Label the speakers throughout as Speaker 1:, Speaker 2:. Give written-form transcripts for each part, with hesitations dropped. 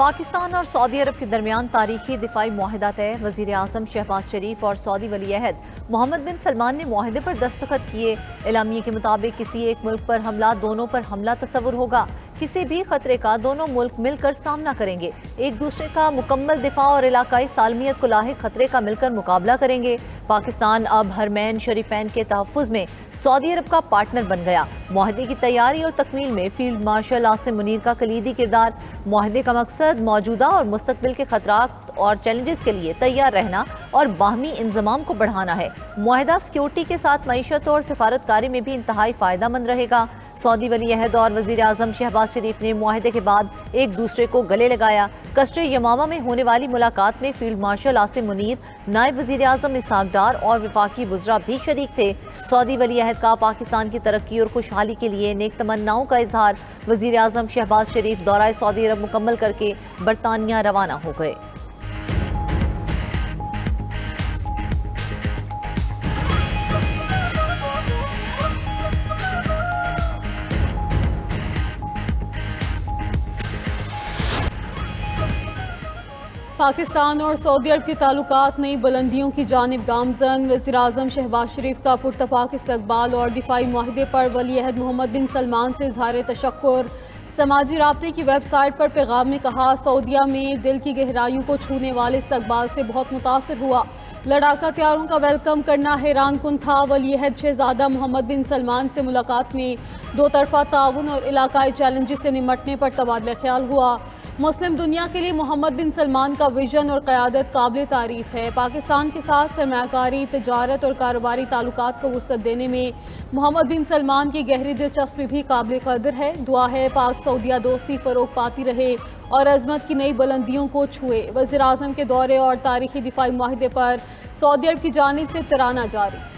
Speaker 1: पाकिस्तान और सऊदी अरब के दरमियान तारीखी दिफाई मुआहदा तय। वज़ीर आज़म शहबाज शरीफ और सऊदी वली अहद मोहम्मद बिन सलमान ने मुआहदे पर दस्तखत किए। एलामिये के मुताबिक किसी एक मुल्क पर हमला दोनों पर हमला तस्वुर होगा। किसी भी खतरे का दोनों मुल्क मिलकर सामना करेंगे। एक दूसरे का मुकम्मल दिफा और इलाकाई सालमियत को लाहिक खतरे का मिलकर मुकाबला करेंगे। पाकिस्तान अब हरमैन शरीफैन के तहफ़्फ़ुज़ में सऊदी अरब का पार्टनर बन गया। मुआहदे की तैयारी और तकमील में फील्ड मार्शल आसिम मुनीर का कलीदी किरदार। मुआहदे का मकसद मौजूदा और मुस्तकबिल के खतरात और चैलेंजेस के लिए तैयार रहना और बाहमी इंजमाम को बढ़ाना है। मुआहदा सिक्योरिटी के साथ मईशत और सिफारतकारी में भी इंतहाई फ़ायदा मंद रहेगा। सऊदी वली अहद और वज़ीर आज़म शहबाज शरीफ ने मुआहदे के बाद एक दूसरे को गले लगाया। कस्र यमामा में होने वाली मुलाकात में फील्ड मार्शल आसिम मुनीर, नायब वज़ीर आज़म इसहाक डार और वफाकी वज़रा भी शरीक थे। सऊदी वली अहद का पाकिस्तान की तरक्की और खुशहाली के लिए नेक तमन्नाओं का इजहार। वज़ीर आज़म शहबाज शरीफ दौरा सऊदी अरब मुकम्मल करके बरतानिया रवाना हो गए।
Speaker 2: पाकिस्तान और सऊदी अरब के ताल्लुकात नई बुलंदियों की जानिब गामजन। वज़ीर आज़म शहबाज शरीफ का पुरतपाक इस्तकबाल और दिफाई मुआहदे पर वली अहद मोहम्मद बिन सलमान से इजहार तशक्कुर। समाजी राब्ते की वेबसाइट पर पैगाम में कहा, सऊदिया में दिल की गहराइयों को छूने वाले इस्तकबाल से बहुत मुतासर हुआ। लड़ाका तैयारों का वेलकम करना हैरान कुन था। वली अहद शहजादा मोहम्मद बिन सलमान से मुलाकात में दो तरफा ताउन और इलाकाई चैलेंजेस से निमटने पर तबादला ख्याल हुआ। मुस्लिम दुनिया के लिए मोहम्मद बिन सलमान का विजन और क़यादत काबिल तारीफ़ है। पाकिस्तान के साथ सरमायाकारी, तिजारत और कारोबारी ताल्लुकात को वुसअत देने में मोहम्मद बिन सलमान की गहरी दिलचस्पी भी काबिल कदर है। दुआ है पाक सऊदिया दोस्ती फ़रोग पाती रहे और अज़मत की नई बुलंदियों को छुए। वज़ीर आज़म के दौरे और तारीखी दिफाई मुआहदे पर सऊदी अरब की जानिब से तराना जारी।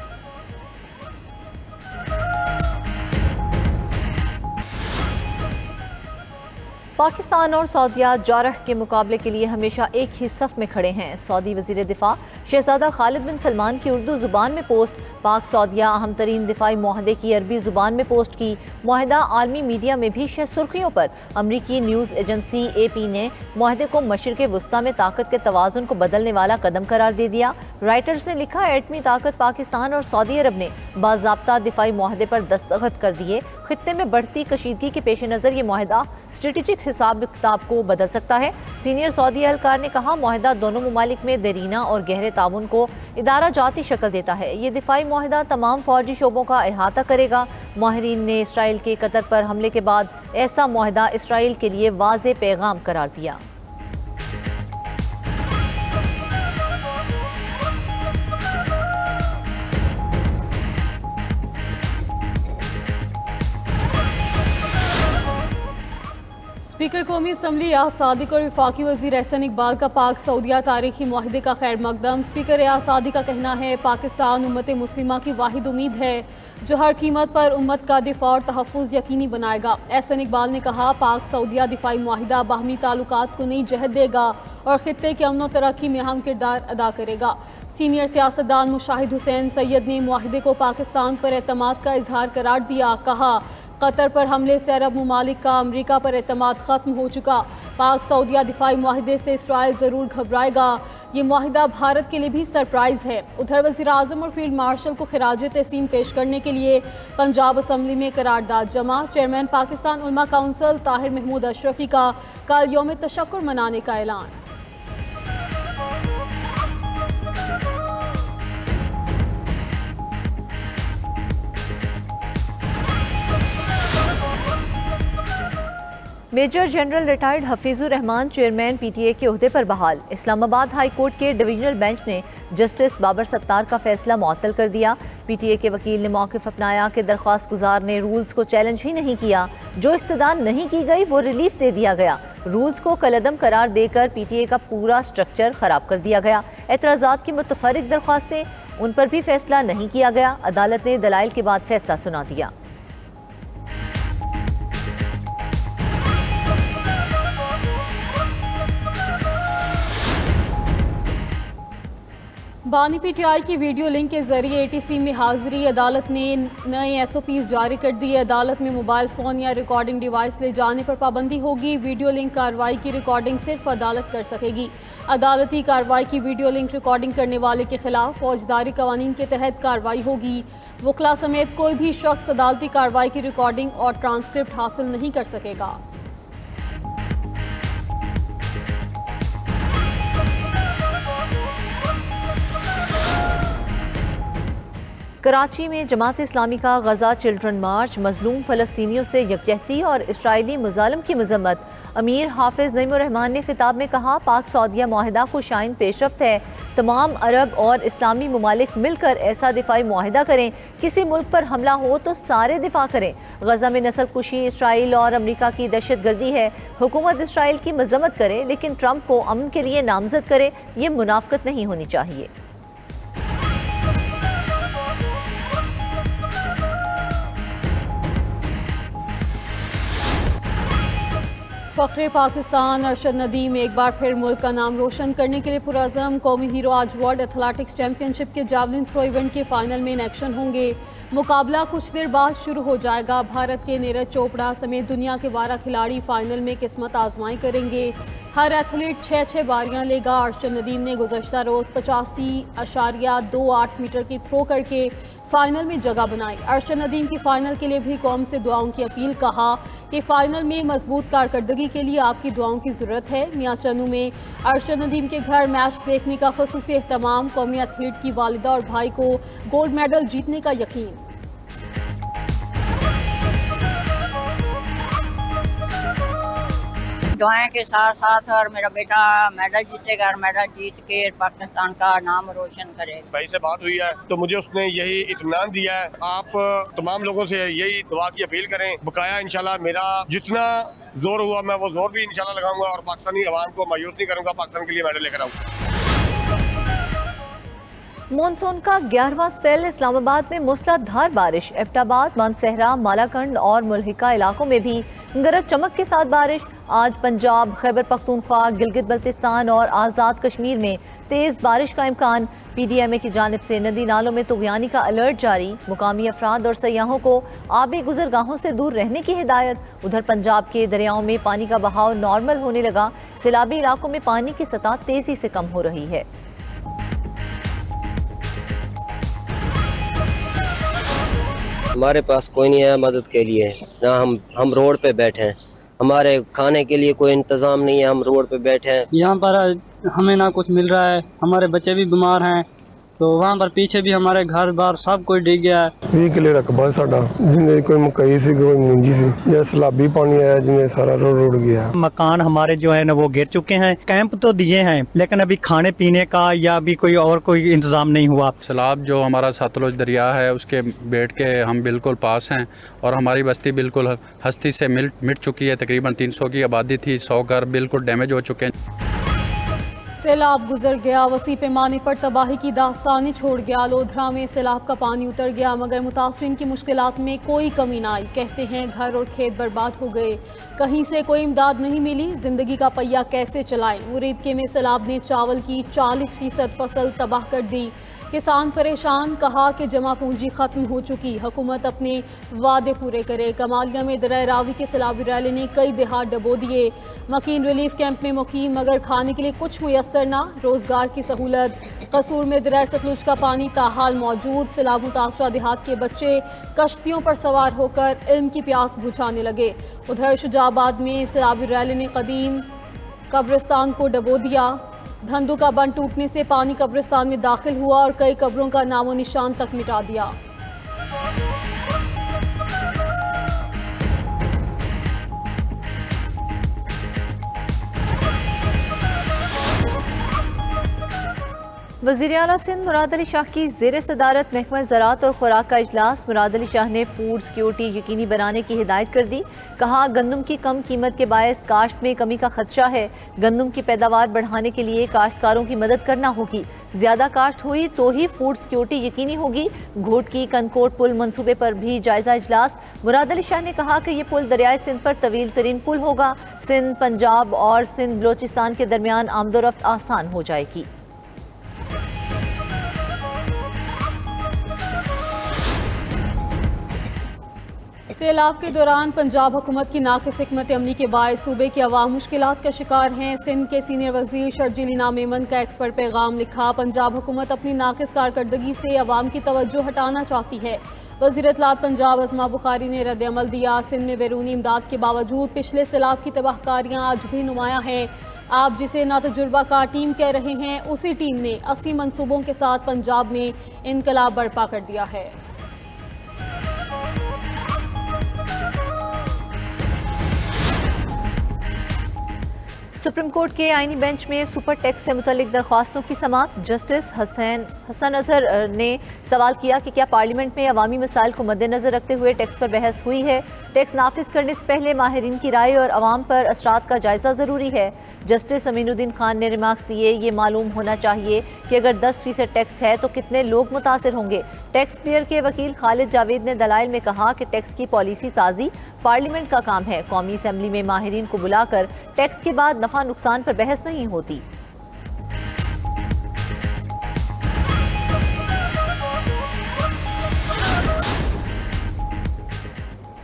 Speaker 1: पाकिस्तान और सऊदिया जारह के मुकाबले के लिए हमेशा एक ही सफ में खड़े हैं। सऊदी वज़ीर दिफा शहजादा खालिद बिन सलमान की उर्दू ज़ुबान में पोस्ट। पाक सऊदिया अहम तरीन दिफाई मुआहदे की अरबी ज़ुबान में पोस्ट की। मुआहदा आलमी मीडिया में भी शह सुर्खियों पर। अमरीकी न्यूज़ एजेंसी AP ने मुआहदे को मशरिक़ वुस्ता में ताकत के तवाज़ुन को बदलने वाला कदम करार दे दिया। राइटर्स ने लिखा, एटमी ताकत पाकिस्तान और सऊदी अरब ने बाज़ाब्ता दिफाई मुआहदे पर दस्तखत कर दिए। खित्ते में बढ़ती कशीदगी के पेश नज़र ये मुआहदा स्ट्रेटेजिक हिसाब किताब को बदल सकता है। सीनियर सऊदी एहलकार ने कहा, मुआहदा दोनों ममालिक में देरीना और गहरे ताउन को इदारा जाती शक्ल देता है। ये दिफाई मुआहदा तमाम फौजी शोबों का अहाता करेगा। माहिरीन ने इसराइल के कतर पर हमले के बाद ऐसा मुआहदा इसराइल के लिए वाज़े पैगाम करार दिया।
Speaker 2: स्पीकर कौमी असम्बली रियाज सादिक और वफाकी वज़ीर एहसन इकबाल का पाक सऊदिया तारीखी मुआहदे का खैर मकदम। स्पीकर रियाज सादिक का कहना है, पाकिस्तान उम्मत मुस्लिमा की वाहिद उम्मीद है जो हर कीमत पर उम्मत का दिफा और तहफ़्फ़ुज़ यकीनी बनाएगा। एहसन इकबाल ने कहा, पाक सऊदिया दिफाई मुआहिदा बाहमी ताल्लुकात को नई जहत देगा और खित्ते के अमन व तरक्की में अहम किरदार अदा करेगा। सीनियर सियासतदान मुशाहिद हुसैन सैयद ने मुआहिदे को पाकिस्तान पर एतमाद का इजहार करार दिया। कहा, कतर पर हमले से अरब ममालिक का अमरीका पर एतमाद ख़त्म हो चुका। पाक सऊदिया दिफाई मुआहदे से इसराइल ज़रूर घबराएगा। ये मुआहिदा भारत के लिए भी सरप्राइज़ है। उधर वज़ीर आज़म और फील्ड मार्शल को खिराज तहसीन पेश करने के लिए पंजाब असम्बली में करारदाद जमा। चेयरमैन पाकिस्तान उलमा काउंसिल ताहिर महमूद अशरफी का कल यौम तशक्कुर मनाने का ऐलान।
Speaker 1: Major general retired Hafeezur Rahman chairman PTA के ओहदे पर बहाल। इस्लामाबाद हाई कोर्ट के डिवीजनल बेंच ने जस्टिस बाबर सत्तार का फैसला मुअत्तल कर दिया। PTA के वकील ने मौक़िफ़ अपनाया कि दरख्वास्त गुजार ने रूल्स को चैलेंज ही नहीं किया। जो इस्तदान नहीं की गई वो रिलीफ दे दिया गया। रूल्स को कलअदम करार देकर PTA का पूरा स्ट्रक्चर ख़राब कर दिया गया। एतराज़ात की मुतफ़र्रिक़ दरख्वास्तें, उन पर भी फैसला नहीं किया गया। अदालत ने दलाइल के बाद फैसला सुना दिया।
Speaker 2: बानी पीटीआई की वीडियो लिंक के जरिए एटीसी में हाजिरी। अदालत ने नए एसओपीज जारी कर दिए। अदालत में मोबाइल फ़ोन या रिकॉर्डिंग डिवाइस ले जाने पर पाबंदी होगी। वीडियो लिंक कार्रवाई की रिकॉर्डिंग सिर्फ अदालत कर सकेगी। अदालती कार्रवाई की वीडियो लिंक रिकॉर्डिंग करने वाले के खिलाफ फौजदारी कवानीन के तहत कार्रवाई होगी। वकला समेत कोई भी शख्स अदालती कार्रवाई की रिकॉर्डिंग और ट्रांसक्रिप्ट हासिल नहीं कर सकेगा।
Speaker 1: कराची में जमात इस्लामी का गजा चिल्ड्रन मार्च, मजलूम फ़लस्तीनियों से यकजहती और इसराइली मुजालिम की मजम्मत। अमीर हाफिज नईमुर रहमान ने खिताब में कहा, पाक सऊदिया मुआहिदा खुशाइन पेशरफ्त है। तमाम अरब और इस्लामी ममालिक मिलकर ऐसा दिफाई मुआहिदा करें। किसी मुल्क पर हमला हो तो सारे दिफा करें। गजा में नस्ल कुशी इसराइल और अमरीका की दहशत गर्दी है। हुकूमत इसराइल की मजम्मत करे लेकिन ट्रंप को अमन के लिए नामजद करे, ये मुनाफकत नहीं होनी चाहिए।
Speaker 2: फ़ख्रे पाकिस्तान अरशद नदीम एक बार फिर मुल्क का नाम रोशन करने के लिए पुरअज़म। कौमी हीरो आज वर्ल्ड एथलेटिक्स चैंपियनशिप के जावलिन थ्रो इवेंट के फाइनल में इन एक्शन होंगे। मुकाबला कुछ देर बाद शुरू हो जाएगा। भारत के नीरज चोपड़ा समेत दुनिया के 12 खिलाड़ी फाइनल में किस्मत आजमाई करेंगे। हर एथलीट 6 बारियां लेगा। अरशद नदीम ने गुज़श्ता रोज़ 85.28 मीटर की थ्रो करके फाइनल में जगह बनाई। अरशद नदीम की फाइनल के लिए भी कौम से दुआओं की अपील। कहा कि फाइनल में मजबूत कारकर्दगी के लिए आपकी दुआओं की ज़रूरत है। मियां चन्नू में अरशद नदीम के घर मैच देखने का ख़ुसूसी एहतमाम। कौमी एथलीट की वालिदा और भाई को गोल्ड मेडल जीतने का यकीन।
Speaker 3: दुआएं के साथ साथ और मेरा बेटा मेडल जीतेगा और मेडल जीत के पाकिस्तान का नाम रोशन करे।
Speaker 4: भाई से बात हुई है तो मुझे उसने यही इत्मीनान दिया है। आप तमाम लोगों से यही दुआ की अपील करें। बकाया इंशाल्लाह मेरा जितना जोर हुआ मैं वो जोर भी इंशाल्लाह लगाऊंगा और पाकिस्तानी अवाम को मायूस नहीं करूंगा। पाकिस्तान के लिए मेडल लेकर आऊंगा।
Speaker 1: मॉनसून का 11वां स्पेल। इस्लामाबाद में मूसलाधार बारिश। एबटाबाद, मानसहरा, मालाकंड और मुल्हिका इलाकों में भी गरज चमक के साथ बारिश। आज पंजाब, खैबर पख्तूनख्वा, गिलगित बल्तिस्तान और आज़ाद कश्मीर में तेज़ बारिश का इम्कान। PDMA की जानिब से नदी नालों में तुग़यानी का अलर्ट जारी। मुकामी अफराद और सयाहों को आबी गुजरगाहों से दूर रहने की हिदायत। उधर पंजाब के दरियाओं में पानी का बहाव नॉर्मल होने लगा। सैलाबी इलाकों में पानी की सतह तेज़ी से कम हो रही है।
Speaker 5: हमारे पास कोई नहीं है मदद के लिए, ना हम रोड पे बैठे हैं। हमारे खाने के लिए कोई इंतजाम नहीं है, हम रोड पे बैठे हैं।
Speaker 6: यहाँ पर हमें ना कुछ मिल रहा है। हमारे बच्चे भी बीमार हैं तो वहाँ पर पीछे भी हमारे घर बार सब कुछ डिग गया है।
Speaker 7: 20 किले रकबा साडा, जिन्हें कोई मकई सी कोई मुंजी सी, जैसे सैलाबी पानी आया जिन्हें सारा रोड गया।
Speaker 8: मकान हमारे जो है ना वो गिर चुके हैं। कैंप तो दिए हैं लेकिन अभी खाने पीने का या अभी कोई और कोई इंतजाम नहीं हुआ।
Speaker 9: सैलाब जो हमारा सतलुज दरिया है उसके बेट के हम बिल्कुल पास हैं और हमारी बस्ती बिल्कुल हस्ती से मिट चुकी है। तकरीबन 300 की आबादी थी। 100 घर बिल्कुल डैमेज हो चुके हैं।
Speaker 2: सैलाब गुजर गया, वसी पैमाने पर तबाही की दास्तानें छोड़ गया। लोधरा में सैलाब का पानी उतर गया मगर मुतासरीन की मुश्किलात में कोई कमी ना आई। कहते हैं घर और खेत बर्बाद हो गए, कहीं से कोई इमदाद नहीं मिली। जिंदगी का पहिया कैसे चलाएं। मुरीदके में सैलाब ने चावल की 40% फसल तबाह कर दी। किसान परेशान। कहा कि जमा पूंजी खत्म हो चुकी, हुकूमत अपने वादे पूरे करे। कमालिया में दरिया रावी के सैलाबी रैली ने कई देहात डबो दिए। मकीन रिलीफ कैंप में मुकीम मगर खाने के लिए कुछ मुयसर ना। रोजगार की सहूलत। कसूर में दरिया सतलुज का पानी ताहाल मौजूद। सैलाब मुतासरा देहात के बच्चे कश्तियों पर सवार होकर इल्म की प्यास बुझाने लगे। उधर शुजाबाद में सैलाबी रैली ने कदीम कब्रिस्तान को डबो दिया। धंधु का बंद टूटने से पानी कब्रिस्तान में दाखिल हुआ और कई कब्रों का नामो निशान तक मिटा दिया।
Speaker 1: वज़ीर आला सिंध मुराद अली शाह की ज़ेर सदारत महकमा ज़राअत और खुराक का इजलास। मुराद अली शाह ने फूड सिक्योरिटी यकीनी बनाने की हिदायत कर दी। कहा गंदम की कम कीमत के बायस काश्त में कमी का खदशा है। गंदम की पैदावार बढ़ाने के लिए काश्तकारों की मदद करना होगी। ज़्यादा काश्त हुई तो ही फूड सिक्योरिटी यकीनी होगी। घोटकी कनकोट पुल मंसूबे पर भी जायजा इजलास। मुराद अली शाह ने कहा कि यह पुल दरियाए सिंध पर तवील तरीन पुल होगा। सिंध, पंजाब और सिंध बलोचिस्तान के दरमियान आमदोरफ्त आसान हो जाएगी।
Speaker 2: सैलाब के दौरान पंजाब हुकूमत की नाक़िस हिकमत अमली के बायस सूबे की अवाम मुश्किलात का शिकार हैं। सिंध के सीनियर वजीर शर्जील इनाम मेमन का एक्स पर पैगाम लिखा। पंजाब हुकूमत अपनी नाक़िस कारकर्दगी से अवाम की तवज्जो हटाना चाहती है। वज़ीर इत्तलात पंजाब अज़मा बुखारी ने रद्द अमल दिया। सिंध में बैरूनी इमदाद के बावजूद पिछले सैलाब की तबाहकारियाँ आज भी नुमायाँ हैं। आप जिसे नातजुर्बाकार टीम कह रहे हैं, उसी टीम ने 80 मनसूबों के साथ पंजाब में इनकलाब बर्पा कर दिया है।
Speaker 1: सुप्रीम कोर्ट के आईनी बेंच में सुपर टैक्स से मुतल्लिक दरख्वास्तों की समाअत। जस्टिस हसन अजहर ने सवाल किया कि क्या पार्लियामेंट में अवामी मसाइल को मद्देनजर रखते हुए टैक्स पर बहस हुई है। टैक्स नाफिज करने से पहले माहिरीन की राय और अवाम पर असरात का जायजा ज़रूरी है। जस्टिस अमीनुद्दीन खान ने रिमार्क दिए, ये मालूम होना चाहिए कि अगर 10% टैक्स है तो कितने लोग मुतासिर होंगे। टैक्स पेयर के वकील खालिद जावेद ने दलाइल में कहा कि टैक्स की पॉलिसी साजी पार्लियामेंट का काम है। कौमी असम्बली में माहिरीन को बुलाकर टैक्स के बाद नफा नुकसान पर बहस नहीं होती।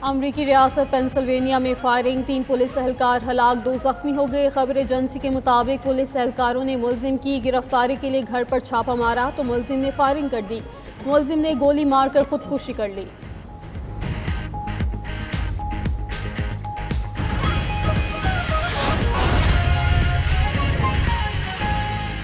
Speaker 2: अमरीकी रियासत पेंसिल्वेनिया में फायरिंग, 3 पुलिस एहलकार हलाक, 2 जख्मी हो गए। खबर एजेंसी के मुताबिक पुलिस एहलकारों ने मुलजिम की गिरफ्तारी के लिए घर पर छापा मारा तो मुलजिम ने फायरिंग कर दी। मुलजिम ने गोली मारकर खुदकुशी कर ली।